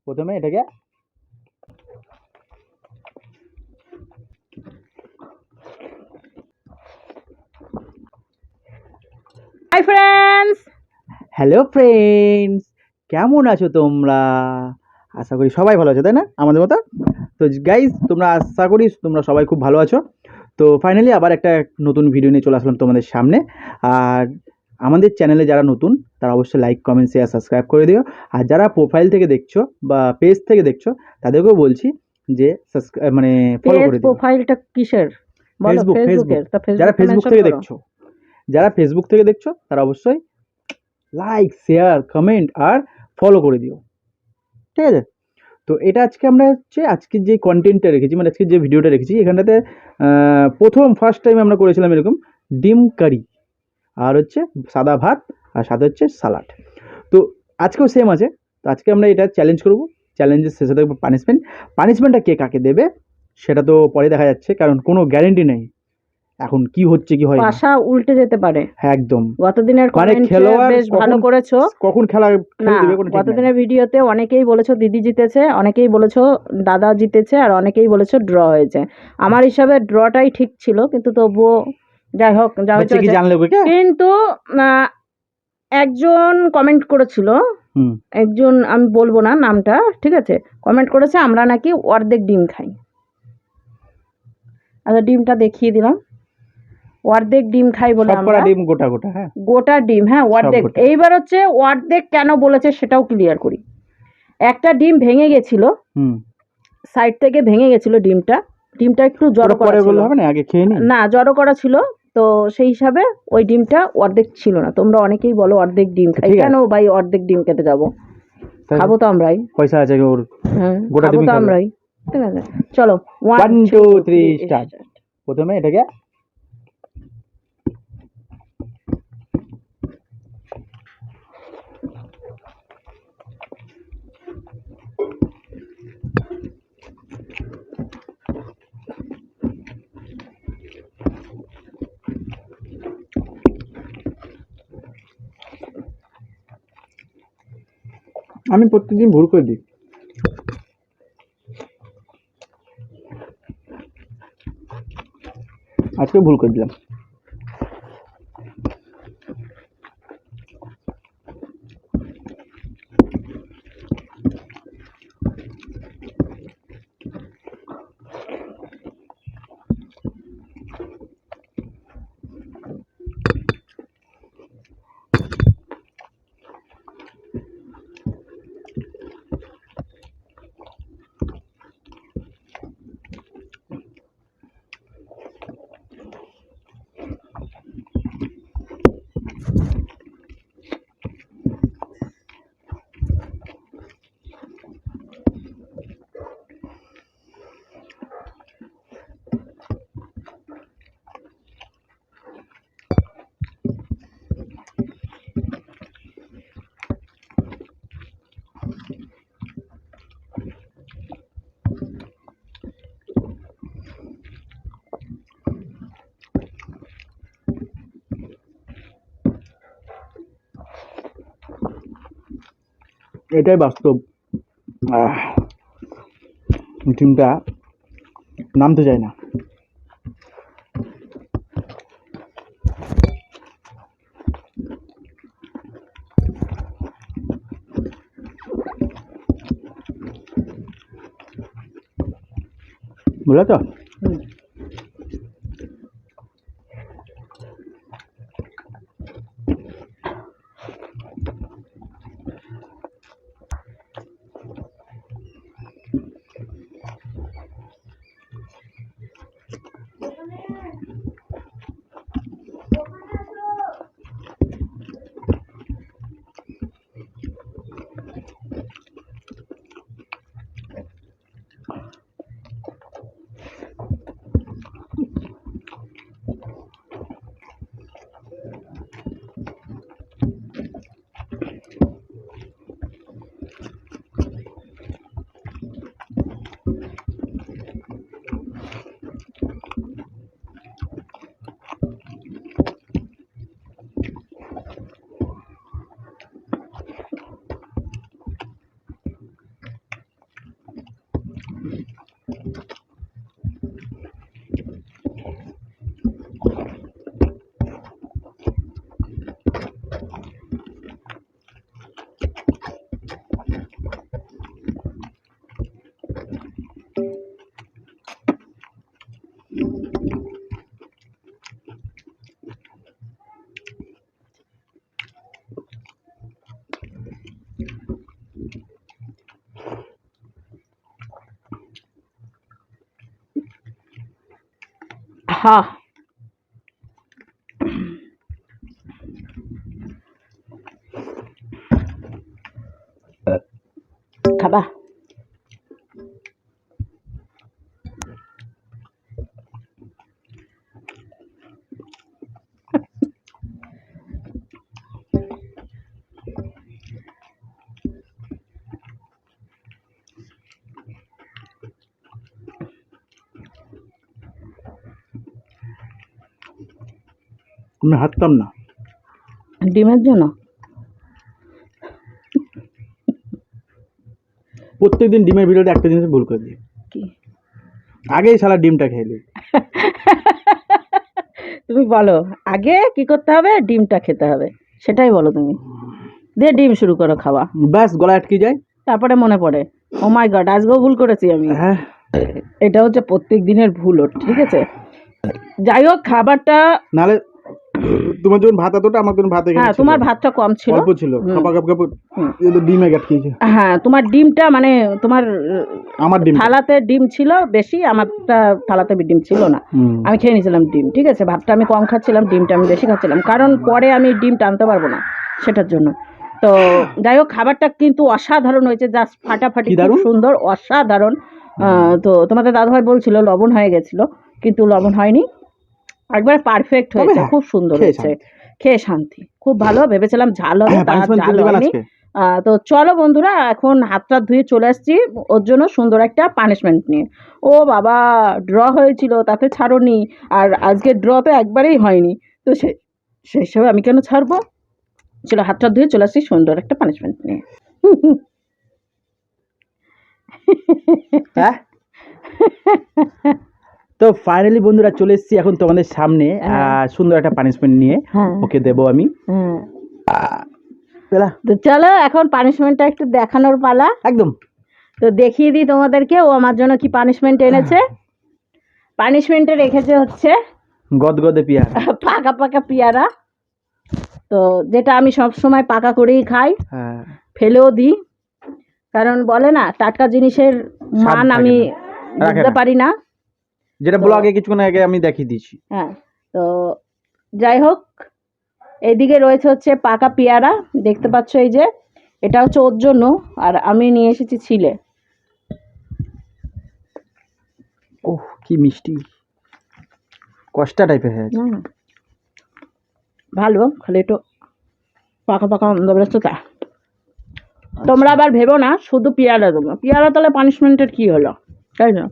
প্রথমে এটাকে hi friends, hello friends, কেমন আছো তোমরা? আশা করি সবাই ভালো আছো, তাই না? আমাদের মতো। তো গাইজ, তোমরা আশা করি তোমরা সবাই খুব ভালো আছো। তো ফাইনালি আবার একটা নতুন ভিডিও নিয়ে চলে আসলাম তোমাদের সামনে। আর আমাদের চ্যানেলে যারা নতুন তারা অবশ্যই লাইক, কমেন্ট, শেয়ার, সাবস্ক্রাইব করে দিও। আর যারা প্রোফাইল থেকে দেখছো বা পেজ থেকে দেখছো তাদেরকেও বলছি যে সাবস্ক্রাইব মানে ফলো পেজ করে দিও। প্রোফাইলটা কিসের বলো? ফেসবুক, ফেসবুকের? তা যারা ফেসবুকটা ফেসবুক মেনশন থেকে করো। দেখছো, যারা ফেসবুক থেকে দেখছো তারা অবশ্যই লাইক, শেয়ার, কমেন্ট আর ফলো করে দিও, ঠিক আছে? তো এটা আজকে আমরা আজকে যে কন্টেন্টটা রেখেছি, মানে আজকে যে ভিডিওটা রেখেছি এখানটাতে প্রথম ফার্স্ট টাইম আমরা করেছিলাম এরকম ডিম কারি, আর হচ্ছে সাদা ভাত, আর সাথে হচ্ছে সালাড। তো আজকেও সেম আছে। তো আজকে আমরা এটা চ্যালেঞ্জ করবো। চ্যালেঞ্জের শেষে থাকবে পানিশমেন্টটা কে কাকে দেবে সেটা তো পরে দেখা যাচ্ছে, কারণ কোনো গ্যারেন্টি নেই এখন কি হচ্ছে কি হয় না। পাশা উল্টে যেতে পারে। হ্যাঁ, একদম। গতদিনের মানে কমেন্টে খেলোয়াড় বেশ ভালো কখন করেছো। কখন না, খেলে দেবে কোনো ঠিক নাই। গতদিনের ভিডিওতে অনেকেই বলেছো দিদি জিতেছে, অনেকেই বলেছো দাদা জিতেছে, আর অনেকেই বলেছো ড্র হয়েছে। আমার হিসাবে ড্রটাই ঠিক ছিল, কিন্তু তবুও যাই হোক, যা হয়েছে বাচ্চা কি হয়েছে। জানলে ওকে কে? কিন্তু আহ, একজন কমেন্ট করেছিল, হুম। একজন, আমি বলবো না নামটা, ঠিক আছে, কমেন্ট করেছে আমরা নাকি অর্ধেক ডিম খাই। আচ্ছা, ডিমটা দেখিয়ে দিলাম। অর্ধেক ডিম খাই বলে সব করা আমরা, ডিম গোটা গোটা, হ্যাঁ, গোটা ডিম, হ্যাঁ সব অর্ধেক। গোটা। এইবার হচ্ছে অর্ধেক কেন বলেছে সেটাও ক্লিয়ার করি। একটা ডিম ভেঙে গেছিল, হুম। সাইড থেকে ভেঙে গেছিল ডিমটা। ডিমটা একটু ওটা জড়ো করা পরে ছিল, বললে হবে না, আগে খেয়ে নি। না জড়ো করা ছিল। তো সেই হিসাবে ওই ডিমটা অর্ধেক ছিল না। তোমরা অনেকেই বলো অর্ধেক ডিম খাই, ঠিক কেন আছে, ভাই অর্ধেক ডিম খেতে যাবো? তাহলে খাবো তো আমরাই। পয়সা আছে ওর, হ্যাঁ, গোটা খাবো ডিমই তো খাবে। আমরাই। ঠিক আছে, চলো। 1 1 2 2 3 3 স্টার্ট। প্রথমে এটাকে আমি প্রত্যেকদিন ভুল করে দিই, আজকে ভুল করে দিলাম। এটাই বাস্তব। ডিমটা নামতে চায় না। বুঝলে তো? হ্যাঁ, খাবা? আমি হাঁটতাম না ডিমের জন্য? প্রত্যেকদিন ডিমের ভিডিওতে একটা জিনিস ভুল করে দিই, কি? আগেই শালা ডিমটা খেয়ে নিই। তুমি বলো আগে কি করতে হবে? ডিমটা খেতে হবে, সেটাই বলো তুমি। দিয়ে ডিম শুরু করো খাওয়া, ব্যাস গলা আটকে যায়। তারপরে মনে পড়ে ও মাই গড আজকেও ভুল করেছি আমি। হ্যাঁ, এটা হচ্ছে প্রত্যেক দিনের ভুল ওর, ঠিক আছে? যাই হোক খাবারটা, নাহলে তোমার যখন ভাত এতটা, আমার যখন ভাত হ্যাঁ তোমার ভাতটা কম ছিল, অল্প ছিল, হুম। কাপা কাপ কাপ হুম। ডিম এক খেয়েছে। হ্যাঁ তোমার ডিমটা মানে তোমার আমার ডিম থালাতে ডিম ছিল বেশি, আমারটা থালাতে ডিম ছিল না। আমি খেয়ে নিয়েছিলাম ডিম, ঠিক আছে? ভাতটা আমি কম খাচ্ছিলাম, ডিমটা আমি বেশি খাচ্ছিলাম, কারণ পরে আমি ডিম টানতে পারবো না সেটার জন্য। তো যাই হোক খাবারটা কিন্তু অসাধারণ হয়েছে, জাস্ট ফাটাফাটি, কি খুব দারুণ? সুন্দর, অসাধারণ। তো তোমাদের দাদুভাই বলছিল লবণ হয়ে গেছিল, কিন্তু লবণ হয়নি, একবার পারফেক্ট তবে হয়েছে, হ্যাঁ, খুব সুন্দর খেয়ে হয়েছে, খেয়ে শান্তি, খুব ভালো। ভেবেছিলাম ঝাল হবে, তার পানিশমেন্ট ঝাল দিবেন হয়নি। আজকে? তো চলো বন্ধুরা, এখন হাতটা ধুয়ে চলে আসছি ওর জন্য সুন্দর একটা পানিশমেন্ট নিয়ে। ও বাবা, ড্র হয়েছিল তাতে ছাড়োনি, আর আজকে ড্র তো একবারেই হয়নি, তো সেই হিসাবে আমি কেন ছাড়বো? চলো হাতটা ধুয়ে চলে আসছি সুন্দর একটা পানিশমেন্ট নিয়ে। হ্যাঁ, তো ফাইনালি বন্ধুরা চলে এসেছি এখন তোমাদের সামনে সুন্দর একটা পানিশমেন্ট নিয়ে। হ্যাঁ। ওকে দেবো আমি। পেলা তো চলো এখন পানিশমেন্টটা একটু দেখানোর পালা। একদম। তো দেখিয়ে দিই তোমাদেরকে ও আমার জন্য কি পানিশমেন্ট এনেছে। পানিশমেন্টে রেখেছে হচ্ছে গদগদে পেয়ারা। পাকা পাকা পেয়ারা, তো যেটা আমি সব সময় পাকা করেই খাই, হ্যাঁ, ফেলেও দিই, কারণ বলে না টাটকা জিনিসের স্বাদ মান থাকে আমি না, রাখে বুঝতে না। পারি না। যেটা তো- ব্লগে কিছুক্ষণ আগে আমি দেখিয়ে দিয়েছি। হ্যাঁ, তো যাই হোক এইদিকে রয়েছে হচ্ছে পাকা পেয়ারা, দেখতে পাচ্ছ এই যে, এটা হচ্ছে ওর জন্য, আর আমি নিয়ে এসেছি ছিলে। ওহ কি মিষ্টি, কষ্টা টাইপের হয়ে আছে। ভালো, খালি একটু পাকা পাকা বেরোচ্ছে তা। তোমরা আবার ভেবো না শুধু পেয়ারা দেবো, পেয়ারা তাহলে পানিশমেন্টের কি হলো, তাই না?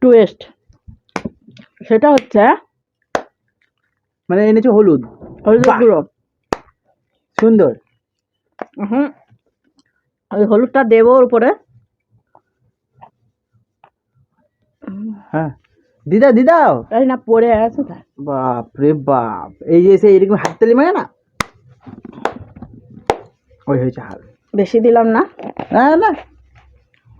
টুয়েস্ট সেটা হচ্ছে মানে এনেছো হলুদ, হলুদ বাহ! গুঁড়ো। সুন্দর। হুম, ওই হলুদটা দেবো ওর উপরে। হ্যাঁ, দিদা দিদাও, তাই না পড়ে আছে তা। বাপ রে বাপ, এই যে এসে এরকম হাততালি মানে না, ওই হয়েছে হাল। বেশি দিলাম না, না না,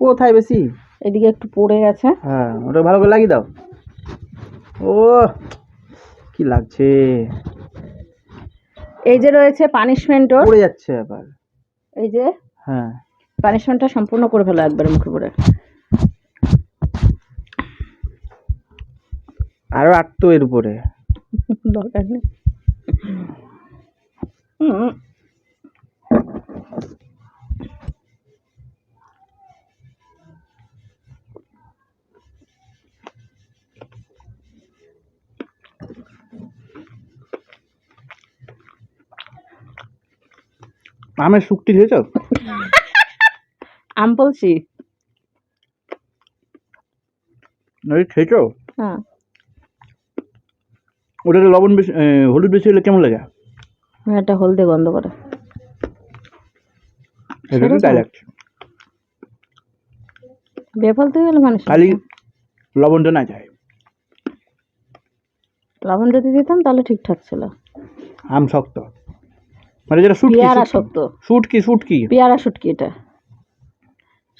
কোথায় বেশি, এদিকে একটু পড়ে গেছে। হ্যাঁ ওটা ভালো করে লাগিয়ে দাও। ও কি লাগছে, এই যে রয়েছে পানিশমেন্ট ওর, পড়ে যাচ্ছে আবার। এই যে হ্যাঁ, পানিশমেন্টটা সম্পূর্ণ করে ফেলো একবার মুখে পড়ে। আরো আটতো এর উপরে। দরকার নেই। হুম, আমের শুকটি খেয়েছো? আম বলছি। ওই খেয়েছো? হ্যাঁ, ওটাতে লবণ বেশি, হলুদ বেশি হলে কেমন লাগে? এটা হলদে গন্ধ করে। এটা তো সেরকম? ডাইরেক্ট। বেফল থেকে গেলে মানুষ খালি লবণটা না যায়। লবণ যদি দিতাম তাহলে ঠিকঠাক ছিল। আম শক্ত, মানে যেটা শুটকি পেয়ারা শক্ত, শুটকি শুটকি পেয়ারা শুটকি। এটা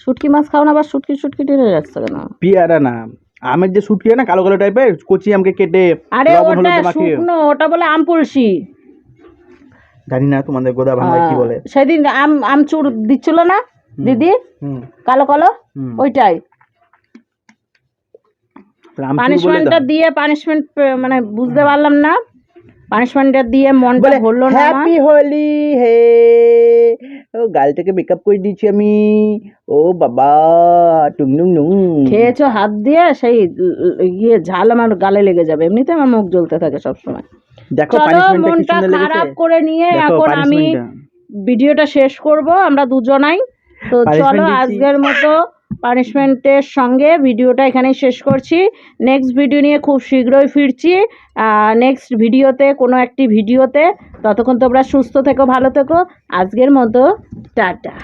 শুটকি মাছ খাও না, আবার শুটকি শুটকি টেনে যাচ্ছে কেন? পেয়ারা না, আমের যে শুটকি হয় না কালো কালো টাইপের, কচি আমকে কেটে আরে লবণ ওটা হলুদ মাখিয়ে। শুকনো, ওটা বলে আম পুলসি। জানি না তোমাদের গোদা বাংলায় কি বলে। সেদিন আম আম চুর দিচ্ছিল না দিদি, হুম কালো কালো, হুম। ওইটাই আমচুর বলে পানিশমেন্টটা দাও। দিয়ে। পানিশমেন্ট মানে বুঝতে পারলাম না, পানিশমেন্টটা দিয়ে মনটা বলে ভরলো না আমার। হ্যাপি হোলি হে, ও গালটাকে মেকআপ করে দিয়েছি আমি, ও বাবা টুং নুং নুং। খেয়েছো হাত দিয়ে, সেই ইয়ে ঝাল আমার গালে লেগে যাবে, এমনিতে আমার মুখ জ্বলতে থাকে সবসময়। দেখো চলো, পানিশমেন্টটা কি মনটা সুন্দর লেগেছে। খারাপ করে নিয়ে দেখো এখন আমি পানিশমেন্টটা। ভিডিওটা শেষ করব, আমরা দুজনাই। তো চলো পানিশমেন্ট দিচ্ছি। আজকের মতো পানিশমেন্টের সঙ্গে ভিডিওটা এখানেই শেষ করছি। নেক্সট ভিডিও নিয়ে খুব শীঘ্রই ফিরছি, নেক্সট ভিডিওতে, কোনো একটি ভিডিওতে। ততক্ষণ তোমরা সুস্থ থেকো, ভালো থেকো। আজকের মতো টাটা।